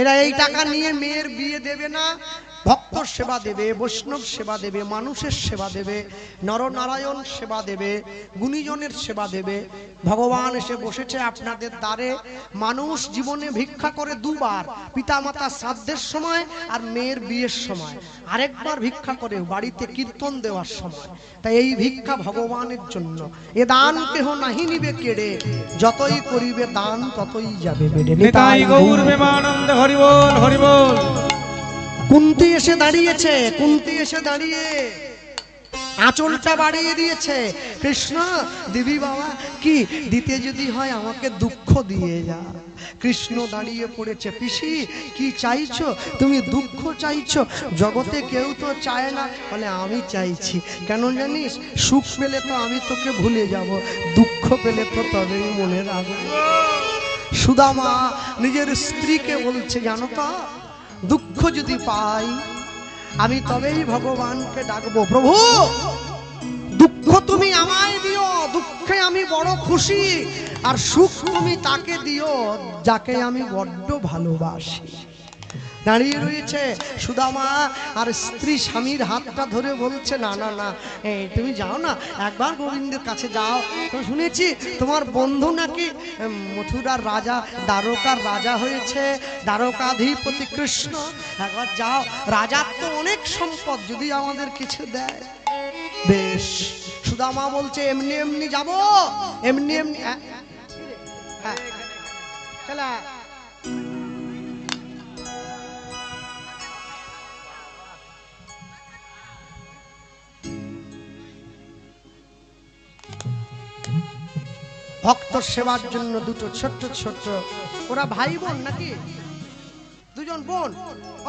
এরা এই টাকা নিয়ে মেয়ের বিয়ে দেবে না, ভক্তর সেবা দেবে, বৈষ্ণব সেবা দেবে, মানুষের সেবা দেবে, নরনারায়ণ সেবা দেবে, গুণীজনের সেবা দেবে। ভগবান এসে বসেছে আপনাদের দ্বারে। মানুষ জীবনে ভিক্ষা করে দুবার, পিতামাতা শ্রাদ্ধের সময় আর মেয়ের বিয়ের সময়। আরেকবার ভিক্ষা করে বাড়িতে কীর্তন দেওয়ার সময়। তাই এই ভিক্ষা ভগবানের জন্য। এ দান কেহ নাহি নিবে কেড়ে, যতই করিবে দান ততই যাবে বেড়ে। নিতাই গৌর প্রেমানন্দ। হরি বল, হরি বল। কুন্তি এসে দাঁড়িয়েছে, কুন্তি এসে দাঁড়িয়ে আঁচলটা বাড়িয়ে দিয়েছে। কৃষ্ণ দিবি বাবা, কি দিতে যদি হয় আমাকে দুঃখ দিয়ে যা। কৃষ্ণ দাঁড়িয়ে পড়েছে, পিসি কি চাইছো? তুমি দুঃখ চাইছো? জগতে কেউ তো চায় না। বলে আমি চাইছি। কেন জানিস? সুখ পেলে তো আমি তোকে ভুলে যাব, দুঃখ পেলে তো তবেই মনে রাখবো। সুদামা নিজের স্ত্রীকে বলছে, জানো তো, দুঃখ যদি পাই আমি তবেই ভগবানকে ডাকবো। প্রভু দুঃখ তুমি আমায় দিও, দুঃখে আমি বড় খুশি। আর সুখ তুমি তাকে দিও যাকে আমি বড্ড ভালোবাসি। দাঁড়িয়ে রয়েছে সুদামা, আর স্ত্রী স্বামীর হাতটা ধরে বলছে, না না না, তুমি যাও না, একবার গোবিন্দের কাছে যাও। তো শুনেছি তোমার বন্ধু নাকি মথুরার রাজা, দ্বারকার রাজা হয়েছে, দ্বারকাধিপতি কৃষ্ণ। একবার যাও, রাজার তো অনেক সম্পদ, যদি আমাদের কিছু দেয়। বেশ, সুদামা বলছে এমনি এমনি যাব, এমনি এমনি। হ্যাঁ, চলা। ভক্ত সেবার জন্য দুটো ছোট্ট ছোট্ট, ওরা ভাই বোন নাকি? দুজন বোন।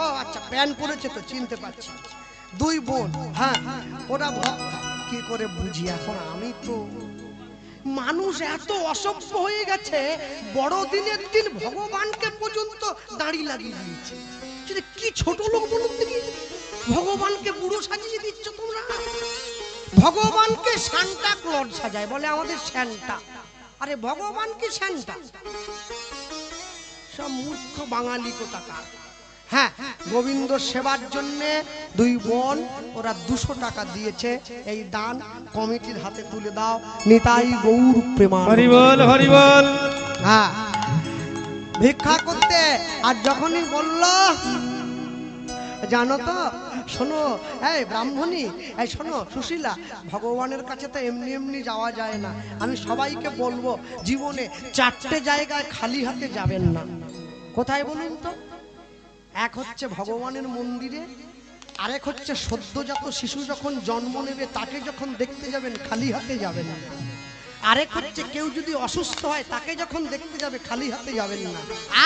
ও আচ্ছা, প্যান্ট পরেছে তো চিনতে পারছি, দুই বোন। হ্যাঁ, ওরা ভক্ত। কি করে বুঝি এখন? আমি তো, মানুষ এত অসভ্য হয়ে গেছে, বড়দিনের দিন ভগবানকে পর্যন্ত দাড়ি লাগিয়ে দিয়েছে। কি ছোট লোক বলুন দেখি, ভগবানকে বুড়ো সাজিয়ে দিচ্ছ তোমরা। ভগবানকে সান্টা ক্লজ সাজায়, বলে আমাদের স্যান্টা। আরে ভগবান কি স্যান্টা? সব মূর্খ বাঙালি কোথাকার। হ্যাঁ, গোবিন্দ সেবার জন্য দুই বোন, ওরা 200 টাকা দিয়েছে। এই দান কমিটির হাতে তুলে দাও। নিতাই গৌর প্রেমানন্দ। হরি বল, হরি বল। হ্যাঁ, ভিক্ষা করতে। আর যখনই বলল, জানো তো, শোনো এই ব্রাহ্মণী, এই শোনো সুশীলা, ভগবানের কাছে তো এমনি এমনি যাওয়া যায় না। আমি সবাইকে বলবো, জীবনে 4টে জায়গায় খালি হাতে যাবেন না। কোথায় বলুন তো? এক হচ্ছে ভগবানের মন্দিরে, আরেক হচ্ছে সদ্যজাত শিশু যখন জন্ম নেবে তাকে যখন দেখতে যাবেন খালি হাতে যাবেন না। আরেক হচ্ছে কেউ যদি অসুস্থ হয় তাকে যখন দেখতে যাবে খালি হাতে যাবেন না,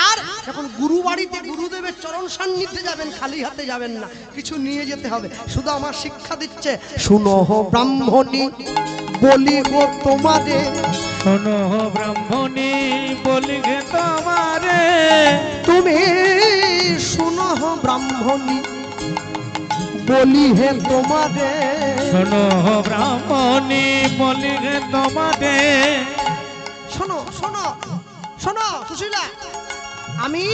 আর যখন গুরু বাড়িতে গুরুদেবের চরণ সান্নিধ্যে যাবেন খালি হাতে যাবেন না, কিছু নিয়ে যেতে হবে। শুধু আমার শিক্ষা দিচ্ছে, শুনো ব্রাহ্মণী বলি গো তোমারে, শোনো ব্রাহ্মণী বলি গে তোমারে, তুমি শুনো ব্রাহ্মণী বলি হে তোমারে, শোনো ব্রাহ্মণী বলি গে তোমারে। শোনো শোনো শোনো সুশীলা, আমি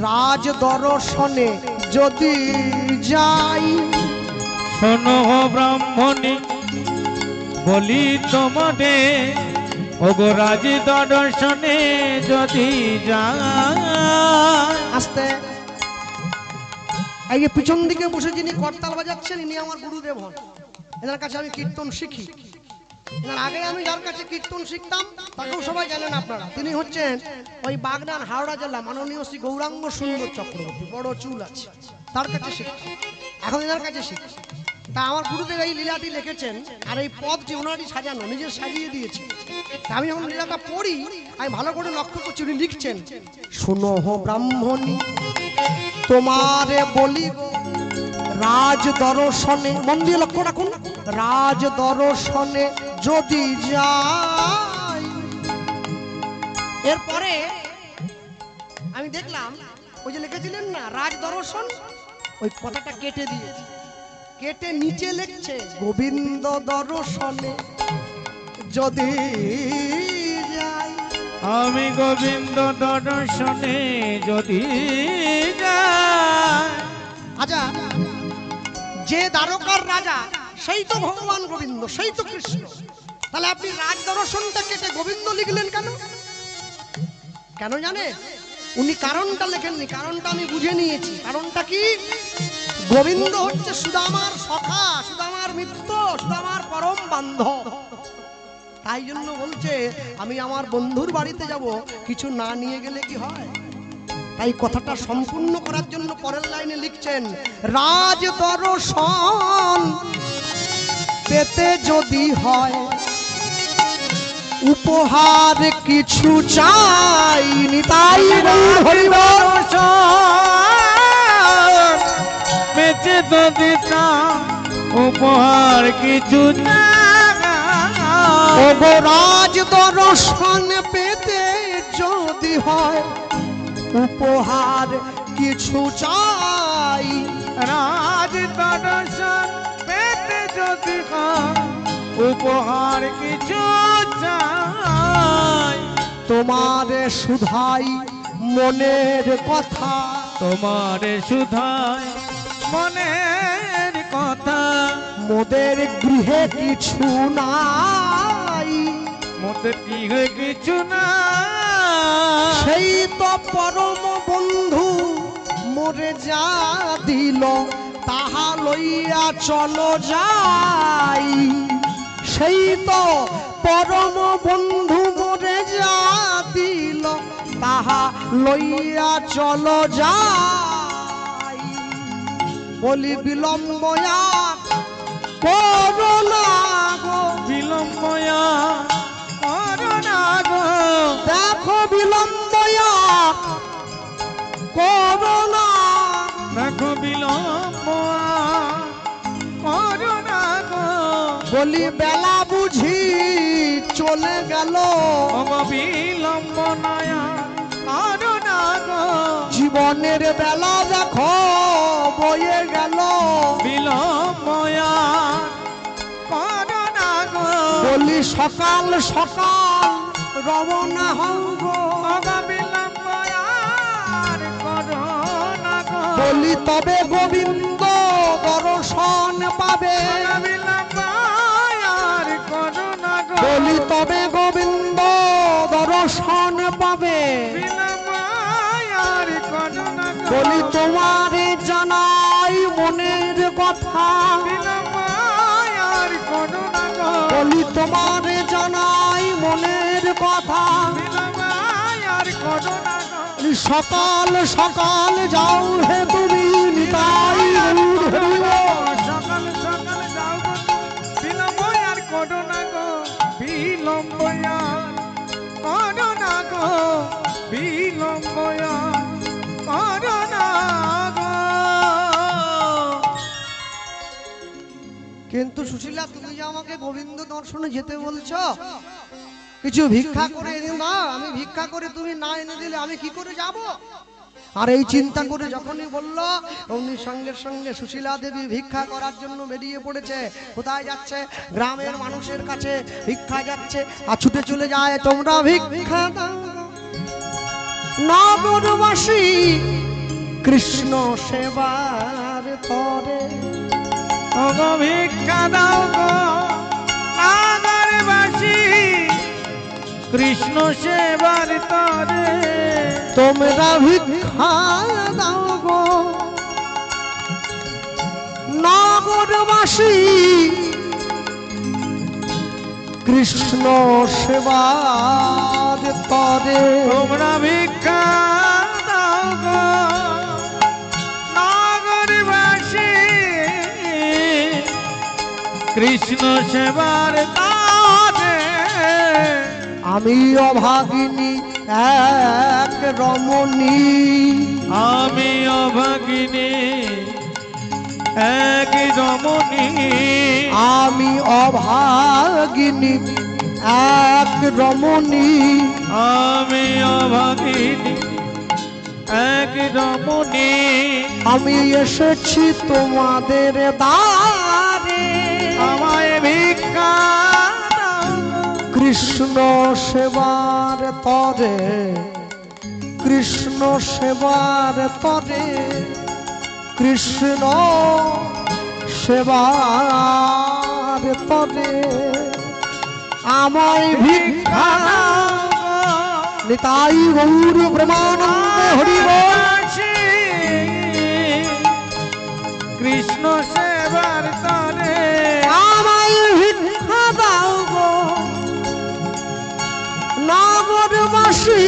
রাজ দর্শনে যদি যাই, শোনো ব্রাহ্মণী বলি তোমারে, ওগো রাজ দর্শনে যদি যায়। আস্তে, এই যে পিছন দিকে বসে যিনি করতাল বাজাচ্ছেন ইনি আমার গুরুদেব হন। এনার কাছে আমি কীর্তন শিখি। এনার আগে আমি যার কাছে কীর্তন শিখতাম তাকেও সবাই জানেন আপনারা, তিনি হচ্ছেন ওই বাগনান হাওড়া জেলা মাননীয় শ্রী গৌরাঙ্গ সুন্দর চক্রবর্তী, বড় চুল আছে, তার কাছে শিখতাম, এখন এনার কাছে শিখি। তা আমার গুরুদেব এই লীলাটি লিখেছেন, আর এই পদটি ওনারই সাজানো, নিজে সাজিয়ে দিয়েছে। তা আমি যখন লীলাটা পড়ি আমি ভালো করে লক্ষ্য করছি উনি লিখছেন, শুনো ব্রাহ্মণী তোমারে বলি রাজ দর্শনে, মন দিয়ে লক্ষ্য রাখুন, রাজ দর্শনে যদি যাই। এরপরে আমি দেখলাম ওই যে লিখেছিলেন না রাজ দর্শন, ওই কথাটা কেটে দিয়েছে, কেটে নিচে লিখছে গোবিন্দ দর্শনে যদি যাই। আমি গোবিন্দ দর্শনে যদি যাই। আচ্ছা, যে দ্বারকার রাজা সেই তো ভগবান গোবিন্দ, সেই তো কৃষ্ণ, তাহলে আপনি রাজ দর্শনটা কেটে গোবিন্দ লিখলেন কেন? কেন জানে? উনি কারণটা লেখেননি, কারণটা আমি বুঝে নিয়েছি। কারণটা কি? গোবিন্দ হচ্ছে সুদামার সখা, সুদামার মিত্র, সুদামার পরম বান্ধব। তাই জন্য বলছে আমি আমার বন্ধুর বাড়িতে যাব, কিছু না নিয়ে গেলে কি হয়? তাই কথাটা সম্পূর্ণ করার জন্য পরের লাইনে লিখছেন, রাজ দর্শন পেতে যদি হয় উপহার কিছু চাইনি, তাই হরিবল পেতে যদি উপহার কিছু রাজ দর্শন পেতে যদি হয় উপহার কিছু চাই, রাজ দর্শন পেতে যদি উপহার কিছু চাই। তোমার সুধাই মনের কথা, তোমার সুধাই মনের কথা, মোদের গৃহে কিছু নাই, মোদের গৃহে কিছু না, সেই তো পরম বন্ধু মোরে যা দিল তাহা লইয়া চলো যাই, সেই তো পরম বন্ধু মোরে যা দিল তাহা লইয়া চলো যাই। বলি বিলম্ব করো না গো, বিলম্ব করো না গো, দেখো বিলম্ব করো না, দেখো বিলম্ব করো না গো। বলি বেলা বুঝি চলে গেল, বিলম্ব নয়া করো না গো, জীবনের বেলা দেখো বয়ে গেল, বিলম্ব করো না গো। বলি সকাল সকাল রওনা হও গো, বিলম্ব করো না গো, বলি তবে গোবিন্দ দর্শন পাবে, বিলম্ব করো না গো, বলি তবে গোবিন্দ দর্শন পাবে, বিলম্ব করো না গো, বলি তোমারে জানাই মনের কথা, বিলম্ব করো না গো, বলি তোমারে জানাই মনের কথা, বিলম্ব করো না গো। সকাল সকাল যাও হে তুমি নিতাই গৌর হরিবল। সকাল সকাল যাও গো, বিলম্ব আর করো না গো, বিলম্ব বিলম্ব করো না গো। কিন্তু সুশীলা, তুমি যে আমাকে গোবিন্দ দর্শনে যেতে বলছো, কিছু ভিক্ষা করে এনে না। আমি ভিক্ষা করে তুমি না এনে দিলে আমি কি করে যাব? আর এই চিন্তা করে যখনই বললো, অমনি সঙ্গে সঙ্গে সুশীলা দেবী ভিক্ষা করার জন্য বেরিয়ে পড়েছে। কোথায় যাচ্ছে? গ্রামের মানুষের কাছে ভিক্ষা যাচ্ছে। আর ছুটে চলে যায়, তোমরা ভিক্ষা দাও নগরবাসী কৃষ্ণ সেবার তরে। ওগো ভিক্ষা দাও গো নগরবাসী কৃষ্ণ সেবার তরে। তোমরা ভিক্ষা দাও গো নগরবাসী কৃষ্ণ সেবার তরে। তোমরা ভিক্ষা দাও গো নগরবাসী কৃষ্ণ সেবার তরে। আমি অভাগিনী এক রমণী, আমি অভাগিনী এক রমণী। আমি অভাগিনী এক রমণী। আমি অভাগিনী এক রমণী। আমি এসেছি তোমাদের দ্বারে, আমায় ভিক্ষা দাও কৃষ্ণ সেবার তরে। কৃষ্ণ সেবার তরে, কৃষ্ণ সেবার তরে আমায় ভিক্ষা দাও। নিতাই গৌর প্রেমানন্দ হরি বল। কৃষ্ণ সেবার তরে আমায় ভিক্ষা দাও গো নগরবাসী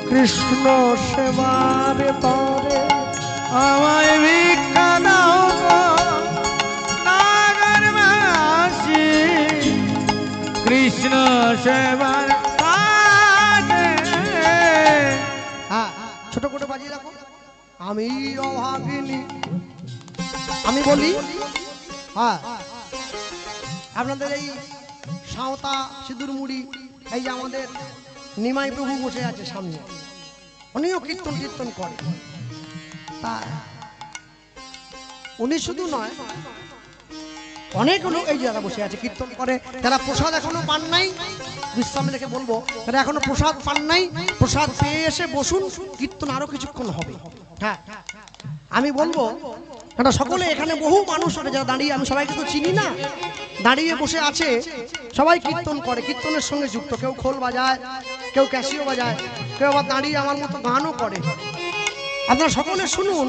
কৃষ্ণ সেবার তরে। আমায় ভিক্ষা দাও গো নগরবাসী কৃষ্ণ সেবার তরে। হ্যাঁ, ছোট করে বাজিয়ে রাখো। আমি অভাগিনী। আমি বলি, হ্যাঁ, আপনাদের এই সাঁওতা সিঁদুর মুড়ি, এই যে আমাদের নিমাই প্রভু বসে আছে সামনে, উনিও কীর্তন কীর্তন করে। তা উনি শুধু নয়, অনেক লোক এই যারা বসে আছে কীর্তন করে, যারা প্রসাদ এখনো পান নাই, বিশ্রাম রেখে বলবো, যারা এখনো প্রসাদ পান নাই, প্রসাদ পেয়ে এসে বসুন, কীর্তন আরো কিছুক্ষণ হবে। হ্যাঁ, আমি বলবো, কারণ সকলে এখানে বহু মানুষ আছে যারা দাঁড়িয়ে, আমি সবাইকে তো চিনি না, দাঁড়িয়ে বসে আছে, সবাই কীর্তন করে, কীর্তনের সঙ্গে যুক্ত। কেউ খোল বাজায়, কেউ ক্যাসিও বাজায়, কেউ আবার দাঁড়িয়ে আমার মতো গানও করে। আপনারা সকলে শুনুন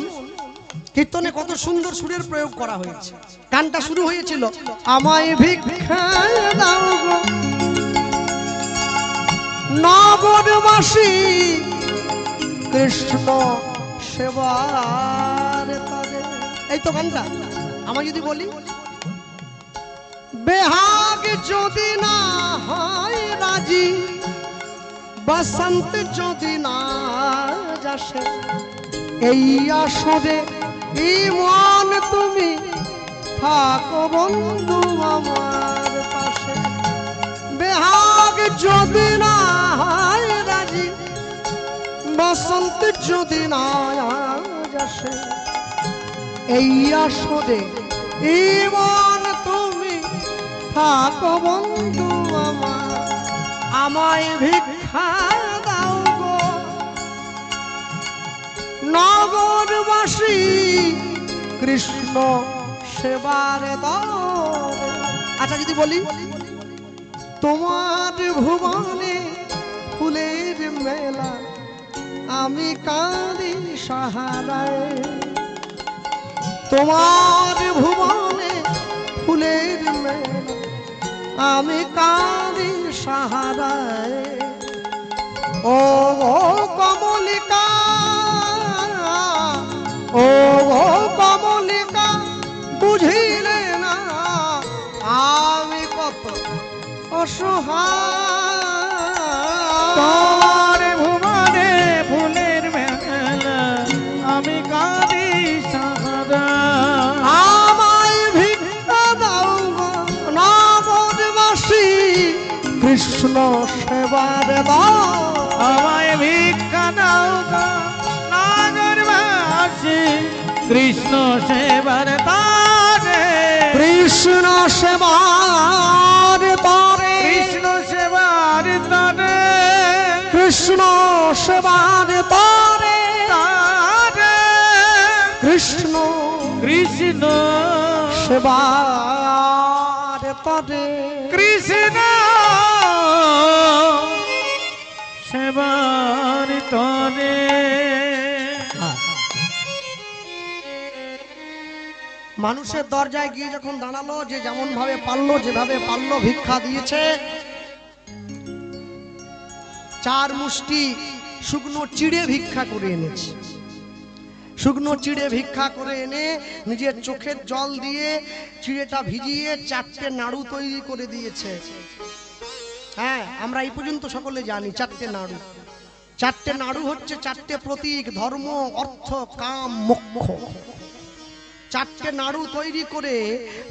কীর্তনে কত সুন্দর সুরের প্রয়োগ করা হয়েছে। গানটা শুরু হয়েছিল, আমায় ভিক্ষা দাও গো নগরবাসী কৃষ্ণ সেবার তরে। এই তো গানটা। আমি যদি বলি, বেহাগ যদি না হয় রাজি, বসন্ত যদি না যাসে, এই আসরে ইমান তুমি থাকো বন্ধু আমার পাশে। বেহাগ যদি না হয় রাজি, বসন্ত যদি না আসে, এই আসরে ইমান তুমি থাকো বন্ধু আমার। আমায় ভিক্ষা দাও গো নগরবাসী কৃষ্ণ সেবার তরে। আচ্ছা যদি বলি, তোমার ভুবনে ফুলের মেলা, আমি কাঁদি সাহারায়। তোমার ভুবনে ফুলের মেলা, আমি কাঁদি সাহারায়। ও কমলিকা, ও কমলিকা, বুঝিলে না আমি কত অসহায়। সেবার দাও, আমায় ভিক্ষা দাও গো নগরবাসী, কৃষ্ণ সেবার তারে, কৃষ্ণ সেবার তরে, কৃষ্ণ সেবার তারে, কৃষ্ণ সেবার তরে, তারে, কৃষ্ণ কৃষ্ণ সেবার তরে, কৃষ্ণ সেবার তরে। মানুষের দরজায় গিয়ে যখন দাঁড়ালো, যে যেমন ভাবে পারলো, যেভাবে পারলো ভিক্ষা দিয়েছে। 4 মুষ্টি শুকনো চিড়ে ভিক্ষা করে এনেছে। শুকনো চিড়ে ভিক্ষা করে এনে নিজের চোখের জল দিয়ে চিড়েটা ভিজিয়ে 4টে নাড়ু তৈরি করে দিয়েছে। হ্যাঁ, আমরা এই পর্যন্ত সকলে জানি 4টে নাড়ু। 4টে নাড়ু হচ্ছে 4টে প্রতীক, ধর্ম, অর্থ, কাম, মোক্ষ। 4টে নাড়ু তৈরি করে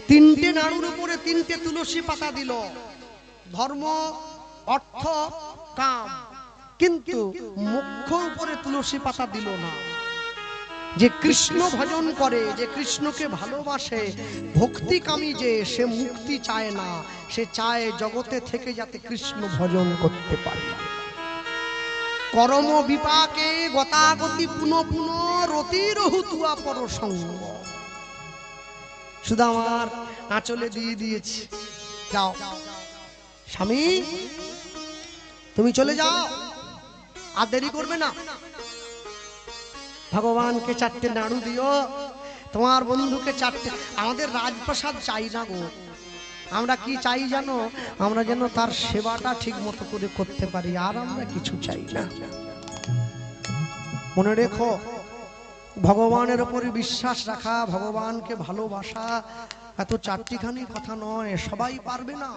3টে নাড়ুর উপরে 3টে তুলসী পাতা দিল, ধর্ম, অর্থ, কাম। কিন্তু মোক্ষ উপরে তুলসী পাতা দিল না। যে কৃষ্ণ ভজন করে, যে কৃষ্ণকে ভালোবাসে, ভক্তিকামী, যে সে মুক্তি চায় না, সে চায় জগতে থেকে যাতে কৃষ্ণ ভজন করতে পারে। কর্ম বিপাকে গতাগতি পুনঃ পুনঃ রতিরহু তুয়া পর সঙ্গ। শুধু আমার আঁচলে দিয়ে দিয়েছি, যাও স্বামী, তুমি চলে যাও, আর দেরি করবে না। ভগবানকে 4টে নাড়ু দিও, তোমার বন্ধুকে 4টে। আমাদের রাজপ্রসাদ চাই না গো, আমরা কি চাই জানো? আমরা যেন তার সেবাটা ঠিক মতো করে করতে পারি, আর আমরা কিছু চাই না। মনে রেখো, ভগবানের উপরে বিশ্বাস রাখা, ভগবানকে ভালোবাসা এত 4টিখানি কথা নয়, সবাই পারবে না।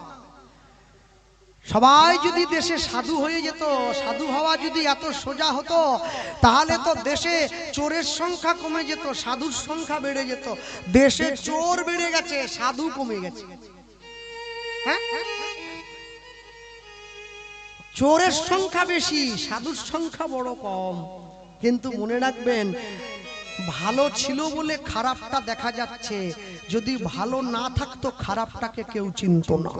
সবাই যদি দেশে সাধু হয়ে যেত, সাধু হওয়া যদি এত সোজা হতো, তাহলে তো দেশে চোরের সংখ্যা কমে যেত, সাধুর সংখ্যা বেড়ে যেত। দেশে চোর বেড়ে গেছে, সাধু কমে গেছে। হ্যাঁ, চোরের সংখ্যা বেশি, সাধুর সংখ্যা বড় কম। কিন্তু মনে রাখবেন, ভালো ছিল বলে খারাপটা দেখা যাচ্ছে, যদি ভালো না থাকতো খারাপটাকে কেউ চিনতো না।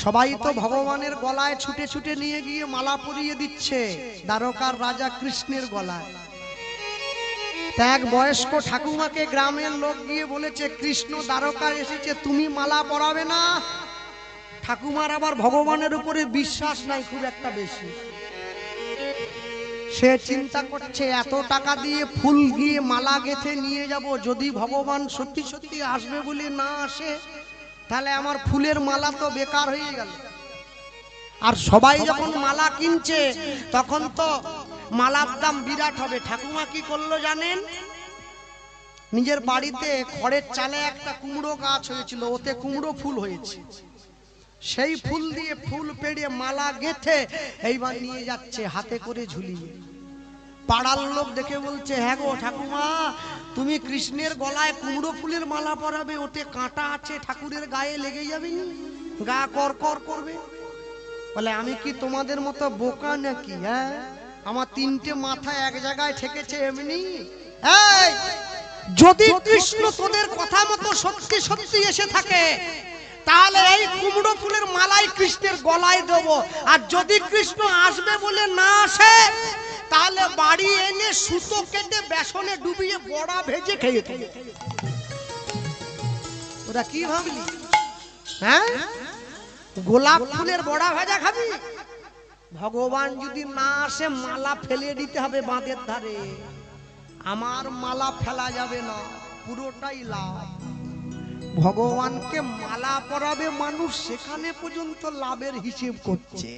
সবাই তো ভগবানের গলায় ছুটে ছুটে নিয়ে গিয়ে মালা পরিয়ে দিচ্ছে, দ্বারকার রাজা কৃষ্ণের গলায়। এক বয়স্ক ঠাকুমাকে গ্রামের লোক গিয়ে বলেছে, কৃষ্ণ দ্বারকা এসেছে, তুমি মালা পরাবে না? ঠাকুমার আবার ভগবানের উপরে বিশ্বাস নাই খুব একটা বেশি। সে চিন্তা করছে, এত টাকা দিয়ে ফুল গিয়ে মালা গেঁথে নিয়ে যাব, যদি ভগবান সত্যি সত্যি আসবে বলে না আসে, তাহলে আমার ফুলের মালা তো বেকার হয়ে গেল। আর সবাই যখন মালা কিনছে, তখন তো মালার দাম বিরাট হবে। ঠাকুমা কি করলো জানেন? নিজের বাড়িতে খড়ের চালে একটা কুমড়ো গাছ হয়েছিল, ওতে কুমড়ো ফুল হয়েছে, সেই ফুল দিয়ে ফুল পেড়ে মালা গেঁথে এইবার নিয়ে যাচ্ছে হাতে করে ঝুলিয়ে। পাড়ার লোক দেখে বলছে, হ্যাঁ গো ঠাকুমা, তুমি কৃষ্ণের গলায় কুমড়ো ফুলের মালা পরাবে, ওতে কাঁটা আছে, ঠাকুরের গায়ে লেগে যাবে, গা কর কর করবে। বলে, আমি কি তোমাদের মতো বোকা নাকি? হ্যাঁ, আমার 3টে মাথা এক জায়গায় ঠেকেছে এমনি। এই, যদি কৃষ্ণ তোদের কথা মতো সত্যি সত্যি এসে থাকে, তাহলে এই কুমড়ো ফুলের মালাই কৃষ্ণের গলায় দেব। আর যদি কৃষ্ণ আসবে বলে না আসে, তাহলে বাড়ি এনে সুতো কেটে বেসনে ডুবিয়ে বড়া ভেজে খেয়ে ফেলে। ওরা কি ভাবলি? হ্যাঁ, গোলাপ ফুলের বড়া ভাজা খাবি? ভগবান যদি না আসে, মালা ফেলে দিতে হবে বাঁধের ধারে। আমার মালা ফেলা যাবে না, পুরোটাই লাভ। ভগবানকে মালা পরাবে মানুষ, সেখানে পর্যন্ত লাভের হিসেব করছে।